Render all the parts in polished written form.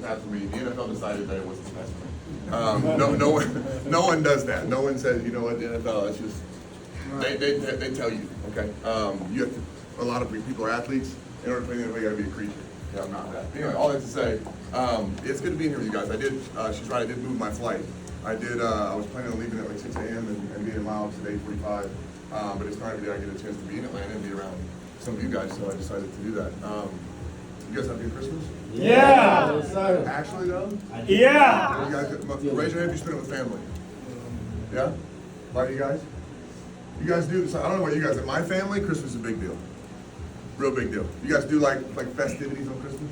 the path for me. The NFL decided that it wasn't the path for me. No one does that. No one says, you know what, the NFL, it's just, they tell you, okay? You have to, a lot of people are athletes. In order to play in the NFL, you gotta be a creature. Yeah, I'm not that. Anyway, all that to say, it's good to be here with you guys. She's right, I did move my flight. I was planning on leaving at like 6 a.m. and being a mile up to 8:45. But it's not every day I get a chance to be in Atlanta and be around some of you guys, so I decided to do that. You guys have a good Christmas? Yeah! Actually though? Yeah! You guys, raise your hand if you spend it with family. Yeah? A lot of you guys? You guys do, so I don't know about you guys, in my family, Christmas is a big deal. Real big deal. You guys do like festivities on Christmas?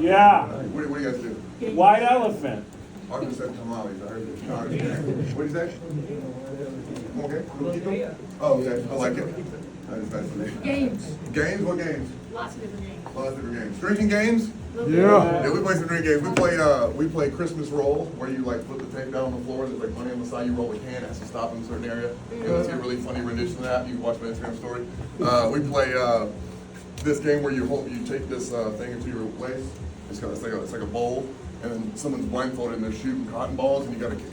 Yeah! What do you guys do? White elephant. I just said tamales, I heard it. What did you say? Okay. Oh, okay, I like it. That is fascinating. Games. Games? What games? Lots of different games. Lots of different games. Drinking games? Yeah. We play some drinking games. We play Christmas roll, where you like put the tape down on the floor, there's like money on the side, you roll a can, it has to stop in a certain area. It's a really funny rendition of that. You can watch my Instagram story. We play this game where you take this thing into your waist. It's like a bowl, and then someone's blindfolded and they're shooting cotton balls, and you gotta catch.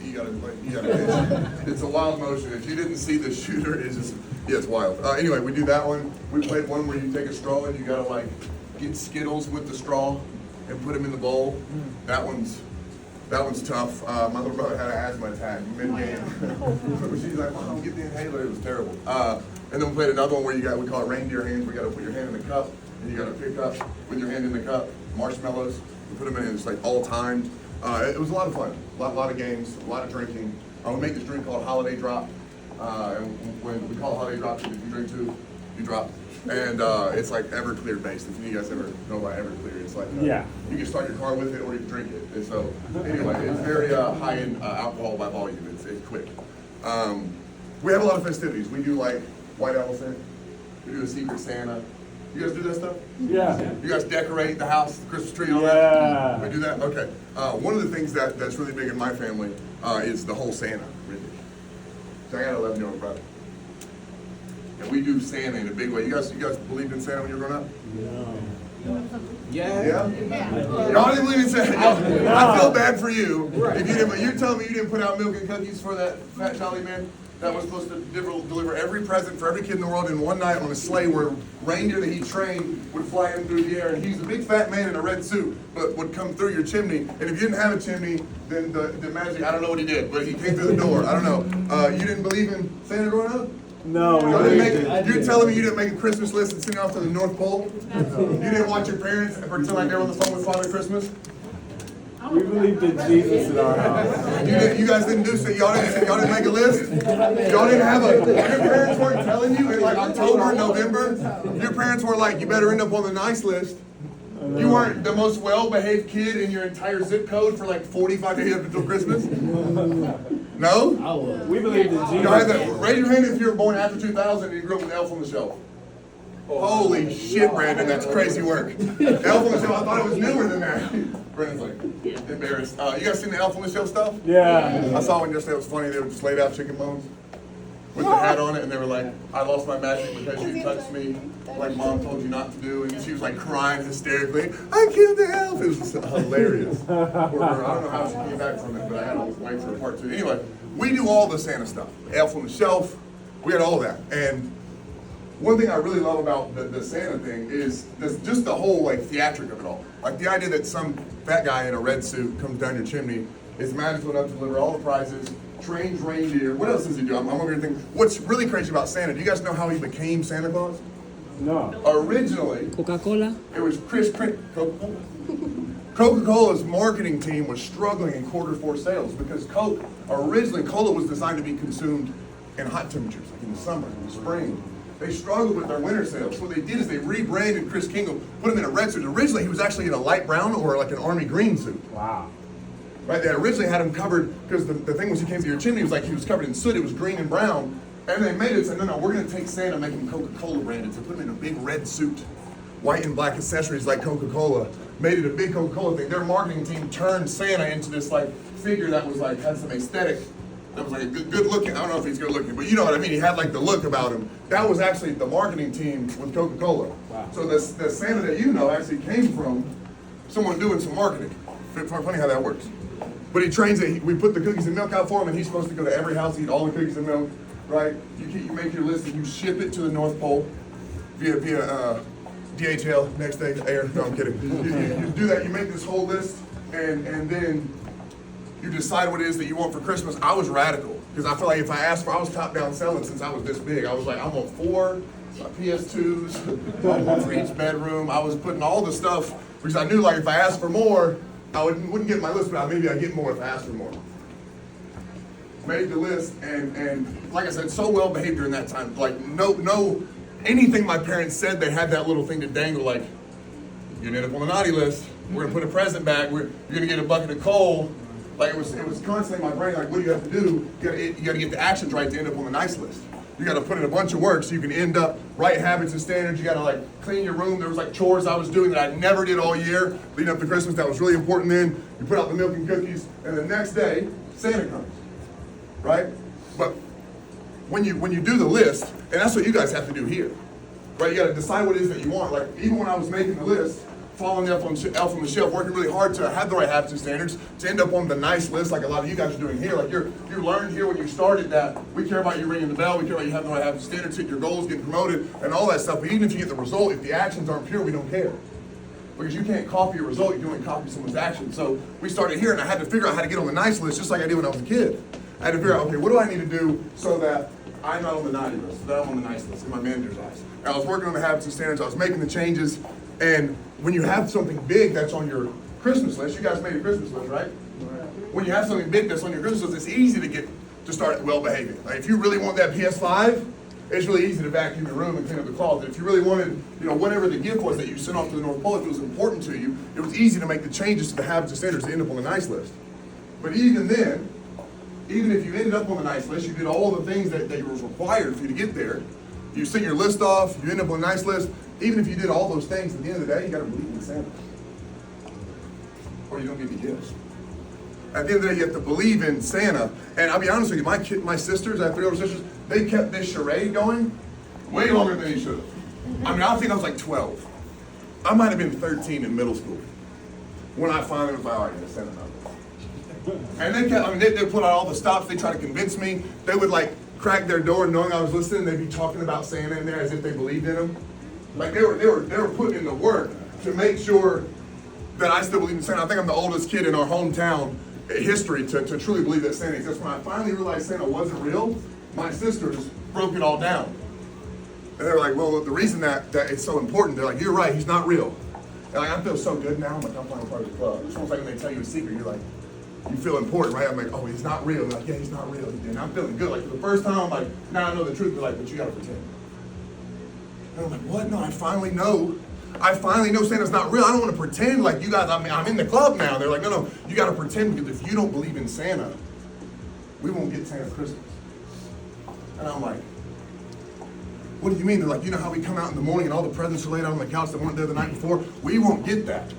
It's a wild motion. If you didn't see the shooter, it's wild. Anyway, we do that one. We played one where you take a straw and you gotta like get Skittles with the straw and put them in the bowl. That one's tough. My little brother had an asthma attack mid-game. She's like, "Mom, get the inhaler." It was terrible. And then we played another one where we call it reindeer hands. We got to put your hand in the cup, and you got to pick up with your hand in the cup marshmallows. We put them in, it's like all timed. It was a lot of fun. A lot of games, a lot of drinking. We make this drink called Holiday Drop. And when we call it Holiday Drop, if you drink two, you drop. And it's like Everclear based. If you guys ever know about Everclear, it's like you can start your car with it or you can drink it. And so anyway, it's very high in alcohol by volume. It's quick. We have a lot of festivities. We do like White Elephant. We do a Secret Santa. You guys do that stuff? Yeah. You guys decorate the house, the Christmas tree, and all that? We do that? Okay. One of the things that's really big in my family is the whole Santa rendition. So I got an 11-year-old brother. And we do Santa in a big way. You guys believed in Santa when you were growing up? Yeah. Y'all didn't believe in Santa? I feel bad for you. If you didn't, you're telling me you didn't put out milk and cookies for that fat jolly man that was supposed to deliver every present for every kid in the world in one night on a sleigh where reindeer that he trained would fly in through the air, and he's a big fat man in a red suit, but would come through your chimney, and if you didn't have a chimney, then the magic, I don't know what he did, but he came through the door. I don't know. You didn't believe in Santa growing up? No. You're telling me you didn't make a Christmas list and send it off to the North Pole? You didn't want your parents and pretend like they were on the phone with Father Christmas? We believed in Jesus in our house. You guys didn't do so. Y'all didn't make a list. Y'all didn't have a. Your parents weren't telling you in like October, November. Your parents were like, you better end up on the nice list. You weren't the most well-behaved kid in your entire zip code for like 45 days up until Christmas. No? We believed in Jesus. Y'all had that. Raise your hand if you were born after 2000 and you grew up with Elf on the Shelf. Holy shit, Brandon, that's crazy work. Elf on the Shelf, I thought it was newer than that. Brandon's like, embarrassed. You guys seen the Elf on the Shelf stuff? Yeah. I saw one yesterday, it was funny, they were just laid out chicken bones with the hat on it, and they were like, I lost my magic because you touched me like Mom told you not to do, and she was like crying hysterically, I killed the elf. It was just hilarious. I don't know how she came back from it, but I had to wait for part 2. Anyway, we do all the Santa stuff. Elf on the Shelf, we had all that. And one thing I really love about the Santa thing is just the whole like theatric of it all. Like the idea that some fat guy in a red suit comes down your chimney, is magical enough to deliver all the prizes, trains reindeer. What else does he do? I'm over here thinking, what's really crazy about Santa? Do you guys know how he became Santa Claus? No. Originally, Coca-Cola. it was Coca-Cola's marketing team was struggling in Q4 sales because originally Cola was designed to be consumed in hot temperatures, like in the summer, in the spring. They struggled with their winter sales. So what they did is they rebranded Chris Kingle, put him in a red suit. Originally, he was actually in a light brown or like an army green suit. Wow. Right, they originally had him covered, because the thing was he came to your chimney, it was like he was covered in soot, it was green and brown. And they made it, said, no, we're gonna take Santa, make him Coca-Cola branded. So put him in a big red suit, white and black accessories like Coca-Cola, made it a big Coca-Cola thing. Their marketing team turned Santa into this like figure that was like, had some aesthetic, that was like a good looking, I don't know if he's good looking, but you know what I mean, he had like the look about him. That was actually the marketing team with Coca-Cola. Wow. So the Santa that you know actually came from someone doing some marketing. Funny how that works. But he trains it. We put the cookies and milk out for him, and he's supposed to go to every house, eat all the cookies and milk, right? You make your list and you ship it to the North Pole via DHL, next day, air. No, I'm kidding. You do that. You make this whole list, and then you decide what it is that you want for Christmas. I was radical because I feel like if I asked for, I was top down selling since I was this big. I was like, I want 4 PS2s, one for each bedroom. I was putting all the stuff because I knew like if I asked for more, I wouldn't get my list, but maybe I'd get more if I asked for more. Made the list, and like I said, so well behaved during that time. Like no, anything my parents said, they had that little thing to dangle. Like, you're gonna end up on the naughty list. We're gonna put a present back. You're gonna get a bucket of coal. Like it was constantly in my brain. Like, what do you have to do? You gotta get the actions right to end up on the nice list. You gotta put in a bunch of work so you can end up right habits and standards. You gotta like clean your room. There was like chores I was doing that I never did all year leading up to Christmas. That was really important then. You put out the milk and cookies, and the next day, Santa comes, right? But when you do the list, and that's what you guys have to do here, right? You gotta decide what it is that you want. Like even when I was making the list, following the elf on the shelf, working really hard to have the right habits and standards, to end up on the nice list like a lot of you guys are doing here. Like you learned here when you started that we care about you ringing the bell, we care about you having the right habits and standards, hit your goals, getting promoted, and all that stuff. But even if you get the result, if the actions aren't pure, we don't care. Because you can't copy a result, you can only copy someone's action. So we started here, and I had to figure out how to get on the nice list just like I did when I was a kid. I had to figure out, okay, what do I need to do so that I'm not on the naughty list, so that I'm on the nice list in my manager's eyes. And I was working on the habits and standards, I was making the changes, and when you have something big that's on your Christmas list, you guys made a Christmas list, right? When you have something big that's on your Christmas list, it's easy to start well behaving. Like if you really want that PS5, it's really easy to vacuum your room and clean up the closet. If you really wanted, whatever the gift was that you sent off to the North Pole, if it was important to you, it was easy to make the changes to the habits and standards to end up on the nice list. But even then, even if you ended up on the nice list, you did all the things that was required for you to get there. You sent your list off, you end up on a nice list. Even if you did all those things, at the end of the day, you got to believe in Santa. Or you don't get the gifts. At the end of the day, you have to believe in Santa. And I'll be honest with you, my sisters, I have 3 older sisters, they kept this charade going way longer than they should have. I think I was like 12. I might have been 13 in middle school when I finally was like, all right, yeah, Santa number. And they kept, they put out all the stops, they tried to convince me. They would like crack their door knowing I was listening, they'd be talking about Santa in there as if they believed in him. Like they were putting in the work to make sure that I still believe in Santa. I think I'm the oldest kid in our hometown history to truly believe that Santa exists. When I finally realized Santa wasn't real, my sisters broke it all down. And they were like, well, the reason that it's so important, they're like, you're right, he's not real. And like, I feel so good now, I'm like, I'm playing part of the club. It's almost like when they tell you a secret, you're like, you feel important, right? I'm like, oh, he's not real. They're like, yeah, he's not real. And I'm feeling good. Like for the first time, I'm like, now I know the truth. They're like, but you gotta pretend. And I'm like, what? No, I finally know Santa's not real. I don't want to pretend like you guys, I'm in the club now. They're like, no, you got to pretend because if you don't believe in Santa, we won't get Santa Christmas. And I'm like, what do you mean? They're like, you know how we come out in the morning and all the presents are laid out on the couch that weren't there the night before? We won't get that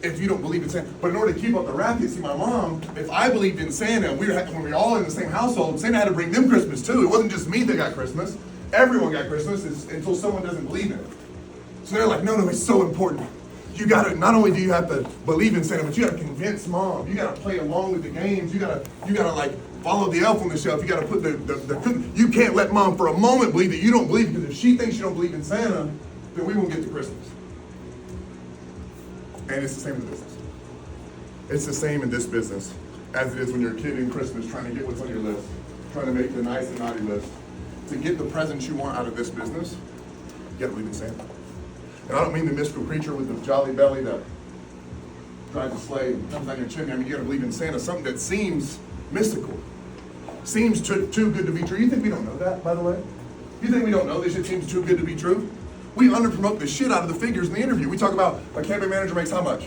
if you don't believe in Santa. But in order to keep up the racket, see, my mom, if I believed in Santa, when we were all in the same household, Santa had to bring them Christmas too. It wasn't just me that got Christmas. Everyone got Christmas until someone doesn't believe in it. So they're like, no, it's so important. You gotta, not only do you have to believe in Santa, but you gotta convince mom. You gotta play along with the games. You gotta like follow the elf on the shelf. You gotta put you can't let mom for a moment believe that you don't believe, because if she thinks you don't believe in Santa, then we won't get to Christmas. And it's the same in business. It's the same in this business as it is when you're a kid in Christmas trying to get what's on your list, trying to make the nice and naughty list. To get the presents you want out of this business, you gotta believe in Santa. And I don't mean the mystical creature with the jolly belly that drives a sleigh and comes down your chimney. I mean, you gotta believe in Santa, something that seems mystical, seems too good to be true. You think we don't know that, by the way? You think we don't know this shit seems too good to be true? We under-promote the shit out of the figures in the interview. We talk about a campaign manager makes how much?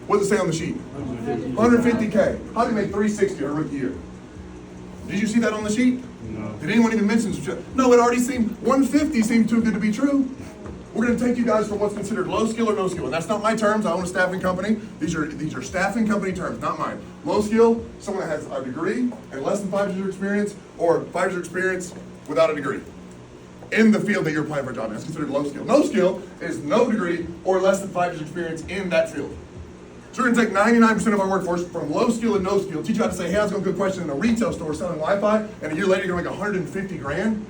What does it say on the sheet? 150K. How did he make 360 her rookie year? Did you see that on the sheet? No. Did anyone even mention some shit? No, it already seemed, 150 seemed too good to be true. We're gonna take you guys for what's considered low skill or no skill. And that's not my terms, I own a staffing company. These are staffing company terms, not mine. Low skill, someone that has a degree and less than 5 years of experience, or 5 years of experience without a degree in the field that you're applying for a job in. That's considered low skill. No skill is no degree or less than 5 years experience in that field. So we're gonna take 99% of our workforce from low skill and no skill, teach you how to say, hey, I was gonna go question in a retail store selling Wi-Fi, and a year later you're gonna make 150 grand?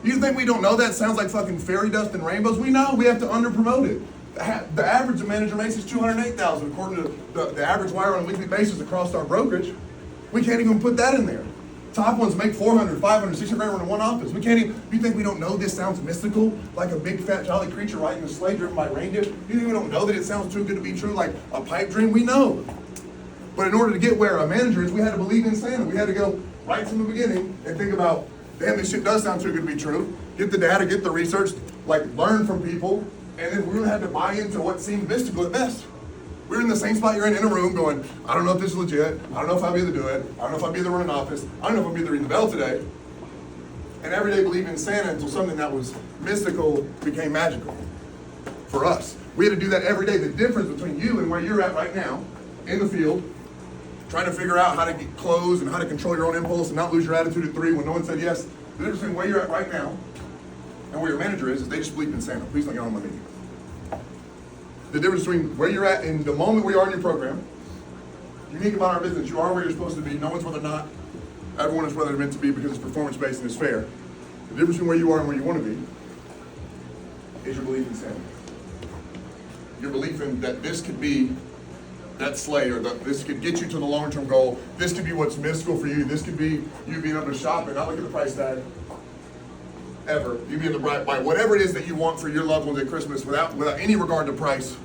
You think we don't know that? Sounds like fucking fairy dust and rainbows. We know, we have to under-promote it. The average a manager makes is $208,000 according to the average wire on a weekly basis across our brokerage. We can't even put that in there. Top ones make 400, 500, 600 grand in one office. We can't even, you think we don't know this sounds mystical? Like a big fat jolly creature riding a sleigh driven by reindeer? You think we don't know that it sounds too good to be true, like a pipe dream? We know. But in order to get where a manager is, we had to believe in Santa. We had to go right from the beginning and think about, damn, this shit does sound too good to be true. Get the data, get the research, like learn from people, and then we really had to buy into what seemed mystical at best. We were in the same spot you're in a room going, I don't know if this is legit, I don't know if I'll be able to do it, I don't know if I'll be able to run an office, I don't know if I'll be able to ring the bell today. And every day believing in Santa until something that was mystical became magical for us. We had to do that every day. The difference between you and where you're at right now, in the field, trying to figure out how to get close and how to control your own impulse and not lose your attitude at 3 when no one said yes. The difference between where you're at right now and where your manager is they just believe in Santa. Please don't get on my meeting. The difference between where you're at in the moment where you are in your program, unique about our business, you are where you're supposed to be. No one's where they're not. Everyone is where they're meant to be because it's performance-based and it's fair. The difference between where you are and where you want to be is your belief in Santa. Your belief in that this could be that sleigh, or that this could get you to the long-term goal. This could be what's mystical for you. This could be you being able to shop and not look at the price tag. Ever. You being able to buy whatever it is that you want for your loved ones at Christmas without any regard to price.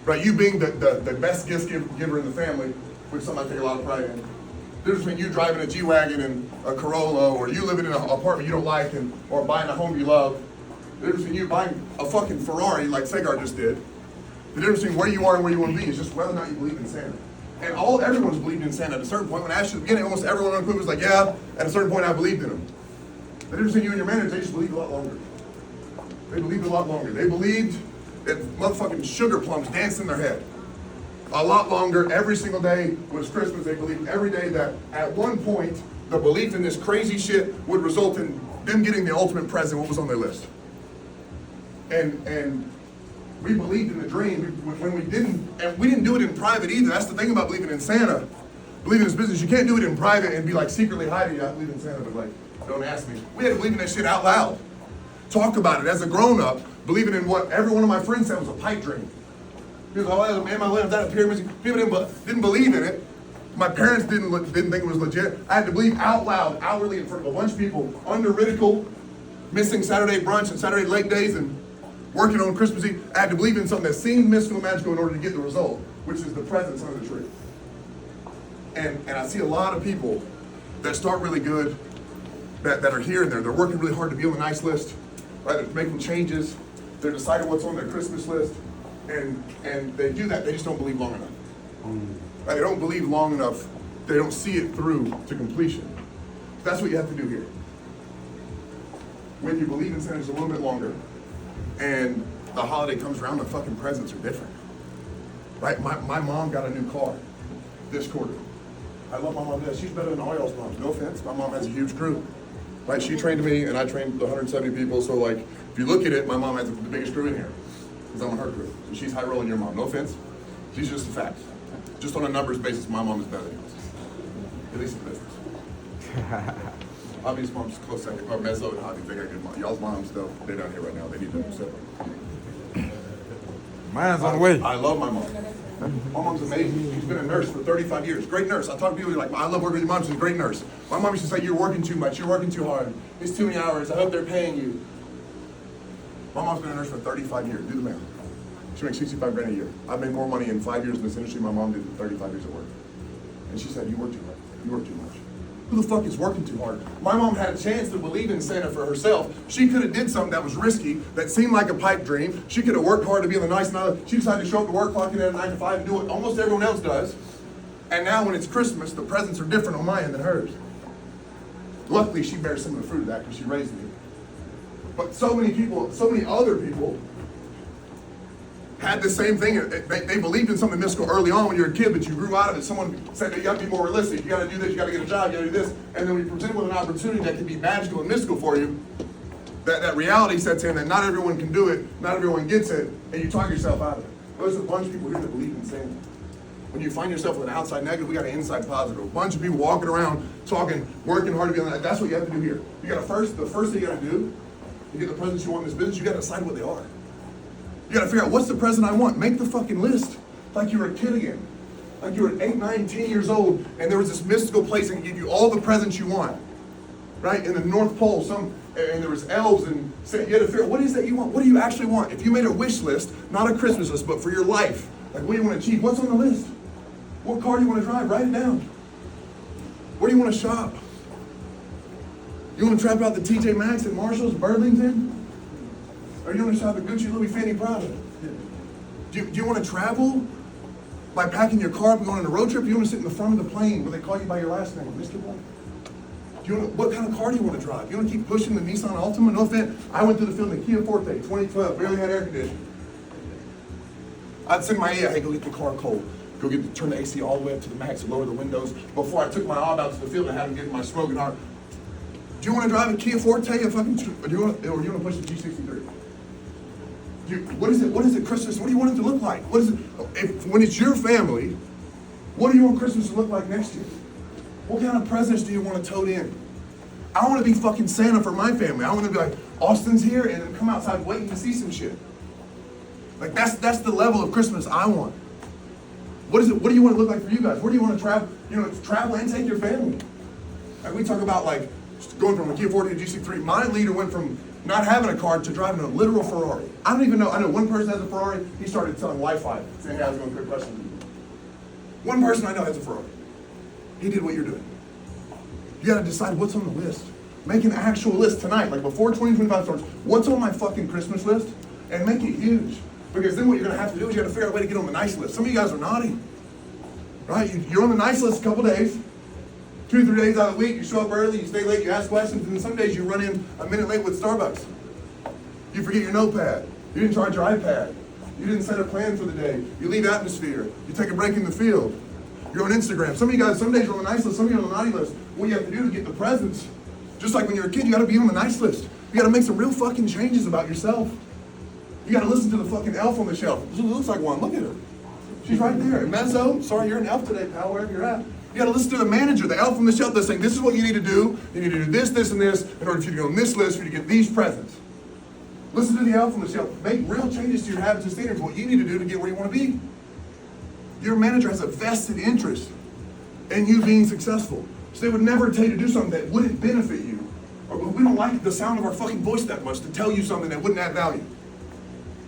Right? You being the best gift giver in the family, which something I take a lot of pride in. The difference between you driving a G-Wagon and a Corolla, or you living in an apartment you don't like, or buying a home you love. The difference between you buying a fucking Ferrari like Sagar just did. The difference between where you are and where you want to be is just whether or not you believe in Santa. And everyone's believed in Santa at a certain point. When I asked you at the beginning, almost everyone on the group was like, yeah, at a certain point I believed in him. The difference between you and your manager, they just believed a lot longer. They believed a lot longer. They believed that motherfucking sugar plums danced in their head. A lot longer. Every single day was Christmas. They believed every day that at one point, the belief in this crazy shit would result in them getting the ultimate present, what was on their list. And we believed in the dream when we didn't, and we didn't do it in private either. That's the thing about believing in Santa. Believing in this business, you can't do it in private and be like secretly hiding, I believe in Santa, but like, don't ask me. We had to believe in that shit out loud. Talk about it as a grown-up, believing in what every one of my friends said was a pipe dream. People go, oh, man, my life, that pyramid. People didn't believe in it. My parents didn't think it was legit. I had to believe out loud, outwardly in front of a bunch of people, under ridicule, missing Saturday brunch and Saturday late days and working on Christmas Eve. I had to believe in something that seemed mystical and magical in order to get the result, which is the presence under the tree. And I see a lot of people that start really good, that are here and there. They're working really hard to be on the nice list, right? They're making changes. They're deciding what's on their Christmas list. And they do that, they just don't believe long enough. Right? They don't believe long enough, they don't see it through to completion. That's what you have to do here. When you believe in Santa just a little bit longer, and the holiday comes around, the fucking presents are different. Right? My mom got a new car this quarter. I love my mom. She's better than all y'all's moms. No offense, my mom has a huge crew. Right? She trained me, and I trained 170 people. So like, if you look at it, my mom has the biggest crew in here, because I'm on her crew. So she's high rolling your mom. No offense. She's just a fact. Just on a numbers basis, my mom is better than yours. At least in business. Hobby's mom's close second. Or Mezzo and Hobby, they got good mom. Y'all's moms, though, they're down here right now. They need to step up. Mine's on the way. I love my mom. My mom's amazing. She's been a nurse for 35 years. Great nurse. I talk to people like, I love working with your mom. She's a great nurse. My mom used to say, you're working too much. You're working too hard. It's too many hours. I hope they're paying you. My mom's been a nurse for 35 years. Do the math. She makes 65 grand a year. I've made more money in 5 years in this industry than my mom did in 35 years at work. And she said, you work too hard. You work too much. Who the fuck is working too hard? My mom had a chance to believe in Santa for herself. She could have did something that was risky, that seemed like a pipe dream. She could have worked hard to be on the nice night. She decided to show up to work, clock in at 9 to 5 and do what almost everyone else does. And now when it's Christmas, the presents are different on my end than hers. Luckily, she bears some of the fruit of that because she raised me. But so many people, so many other people had the same thing. They believed in something mystical early on when you were a kid, but you grew out of it. Someone said that you got to be more realistic. You got to do this. You got to get a job. You got to do this. And then when you present with an opportunity that can be magical and mystical for you, that reality sets in that not everyone can do it, not everyone gets it, and you talk yourself out of it. There's a bunch of people here that believe in Santa. When you find yourself with an outside negative, we got an inside positive. A bunch of people walking around, talking, working hard to be on that. That's what you have to do here. You got to the first thing you got to do, you get the presents you want in this business, you got to decide what they are. You got to figure out what's the present I want. Make the fucking list like you were a kid again. Like you were 8, 9, 10 years old, and there was this mystical place that can give you all the presents you want. Right? In the North Pole, and there was elves, and you had to figure out, what is that you want? What do you actually want? If you made a wish list, not a Christmas list, but for your life, like what do you want to achieve? What's on the list? What car do you want to drive? Write it down. Where do you want to shop? You want to trap out the TJ Maxx and Marshalls, Burlington? Or do you want to shop at Gucci, Louis, Fanny, Prada? Do you want to travel by packing your car up and going on a road trip? Do you want to sit in the front of the plane where they call you by your last name, Mr. Boy? What kind of car do you want to drive? You want to keep pushing the Nissan Altima? No offense. I went to the field in the Kia Forte, 2012, barely had air conditioning. I'd send my hey, go get the car cold. Go turn the AC all the way up to the max and lower the windows. Before I took my ob out to the field, I had him get my smoking heart. Do you want to drive a Kia Forte? Or do you want to push the G63? What is it Christmas? What do you want it to look like? What is it? When it's your family, what do you want Christmas to look like next year? What kind of presents do you want to tote in? I want to be fucking Santa for my family. I want to be like, Austin's here, and then come outside waiting to see some shit. Like that's the level of Christmas I want. What do you want to look like for you guys? Where do you want to travel? Travel and take your family. Like we talk about like going from a Kia Forte to G63. My leader went from not having a car to driving a literal Ferrari. I don't even know. I know one person has a Ferrari. He started selling Wi-Fi, saying, hey, I was going to quick question. One person I know has a Ferrari. He did what you're doing. You got to decide what's on the list. Make an actual list tonight, like before 2025 starts. What's on my fucking Christmas list? And make it huge. Because then what you're going to have to do is you got to figure out a way to get on the nice list. Some of you guys are naughty. Right? You're on the nice list a couple days. 2 or 3 days out of the week, you show up early, you stay late, you ask questions, and then some days you run in a minute late with Starbucks. You forget your notepad. You didn't charge your iPad. You didn't set a plan for the day. You leave atmosphere. You take a break in the field. You're on Instagram. Some of you guys, some days you're on the nice list, some of you are on the naughty list. What you have to do to get the presents, just like when you're a kid, you got to be on the nice list. You got to make some real fucking changes about yourself. You got to listen to the fucking elf on the shelf. She looks like one. Look at her. She's right there. Mezzo, sorry, you're an elf today, pal, wherever you're at. You got to listen to the manager, the elf on the shelf that's saying, this is what you need to do. You need to do this, this, and this in order for you to go on this list for you to get these presents. Listen to the elf on the shelf. Make real changes to your habits and standards, what you need to do to get where you want to be. Your manager has a vested interest in you being successful. So they would never tell you to do something that wouldn't benefit you. Or we don't like the sound of our fucking voice that much to tell you something that wouldn't add value.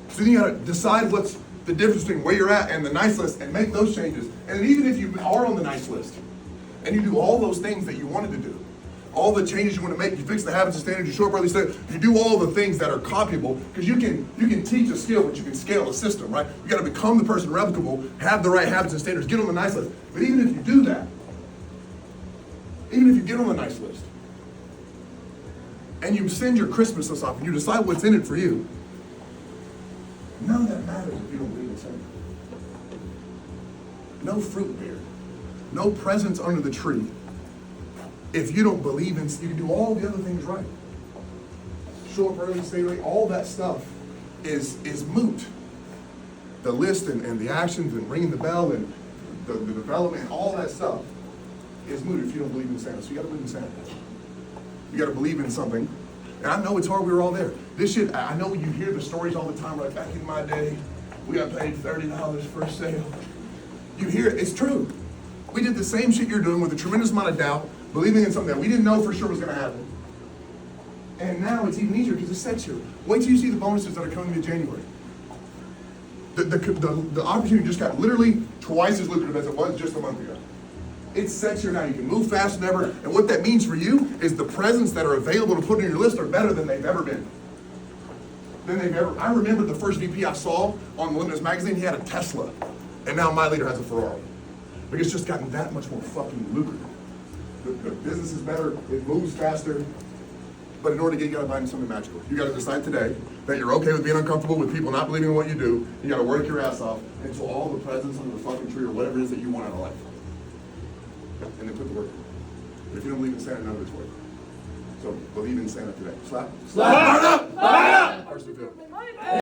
So then you got to decide what's the difference between where you're at and the nice list and make those changes. And even if you are on the nice list and you do all those things that you wanted to do, all the changes you want to make, you fix the habits and standards, you show up early, you do all the things that are copyable, because you can teach a skill, but you can scale a system, right? You got to become the person replicable, have the right habits and standards, get on the nice list. But even if you do that, even if you get on the nice list, and you send your Christmas list off and you decide what's in it for you, none of that matters if you don't believe in Santa. No fruit beer, no presents under the tree. If you don't believe in, you can do all the other things right. Show up early, stay late, all that stuff is moot. The list and the actions and ringing the bell and the development, all that stuff is moot if you don't believe in Santa. So you gotta believe in Santa. You gotta believe in something. And I know it's hard, we were all there. This shit, I know you hear the stories all the time, like back in my day, we got paid $30 for a sale. You hear it, it's true. We did the same shit you're doing with a tremendous amount of doubt, believing in something that we didn't know for sure was gonna happen. And now it's even easier because it sets you. Wait till you see the bonuses that are coming in January. The opportunity just got literally twice as lucrative as it was just a month ago. It sets you now. You can move faster than ever. And what that means for you is the presents that are available to put on your list are better than they've ever been. I remember the first VP I saw on Limitless magazine, he had a Tesla. And now my leader has a Ferrari. Like it's just gotten that much more fucking lucrative. The business is better, it moves faster. But in order to get, you gotta find something magical. You gotta decide today that you're okay with being uncomfortable with people not believing in what you do. You gotta work your ass off until all the presents under the fucking tree or whatever it is that you want out of life. And then put the work in. If you don't believe in Santa, none of it's work. So believe in Santa today. Slap. Slap. Slap. Slap. Slap.